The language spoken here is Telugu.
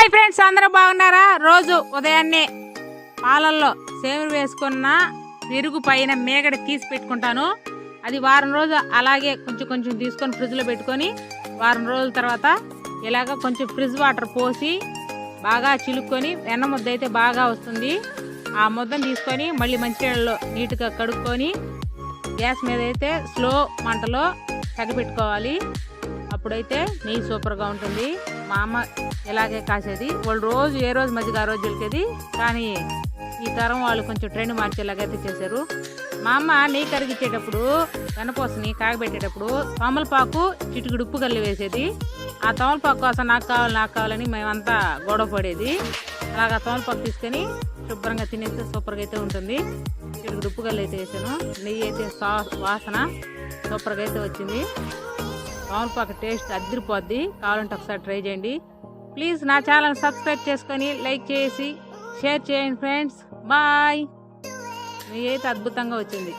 హాయ్ ఫ్రెండ్స్, అందరూ బాగున్నారా? రోజు ఉదయాన్నే పాలల్లో సేమియా వేసుకున్న పెరుగు పైన మేగడ తీసి పెట్టుకుంటాను. అది వారం రోజు అలాగే కొంచెం కొంచెం తీసుకొని ఫ్రిడ్జ్లో పెట్టుకొని వారం రోజుల తర్వాత ఇలాగ కొంచెం ఫ్రిడ్జ్ వాటర్ పోసి బాగా చిలుక్కొని వెన్న ముద్ద అయితే బాగా వస్తుంది. ఆ ముద్దను తీసుకొని మళ్ళీ మంచినీళ్ళలో నీట్గా కడుక్కొని గ్యాస్ మీద అయితే స్లో మంటలో తగపెట్టుకోవాలి. అప్పుడైతే నెయ్యి సూపర్గా ఉంటుంది. మా అమ్మ ఇలాగే కాసేది. వాళ్ళు రోజు ఏ రోజు మధ్యగా ఆ రోజు వెలికేది. కానీ ఈ తరం వాళ్ళు కొంచెం ట్రెండ్ మార్చేలాగైతే చేశారు. మా అమ్మ నెయ్యి కరిగించేటప్పుడు వెనపోసని కాగబెట్టేటప్పుడు తమలపాకు చిటికుడు ఉప్పు కల్లి వేసేది. ఆ తమలపాకు కోసం నాకు కావాలని మేమంతా గొడవ పడేది. అలాగా తమలపాకు తీసుకొని శుభ్రంగా తినేస్తే సూపర్గా అయితే ఉంటుంది. చిటికుడు ఉప్పు కల్లి అయితే వేసాను. నెయ్యి అయితే వాసన సూపర్గా అయితే వచ్చింది. తమలపాకు టేస్ట్ అదిరిపోద్ది. కావాలంటే ఒకసారి ట్రై చేయండి. ప్లీజ్ నా ఛానల్ సబ్స్క్రైబ్ చేసుకొని లైక్ చేసి షేర్ చేయండి ఫ్రెండ్స్. బాయ్. నెయ్యి అయితే అద్భుతంగా వచ్చింది.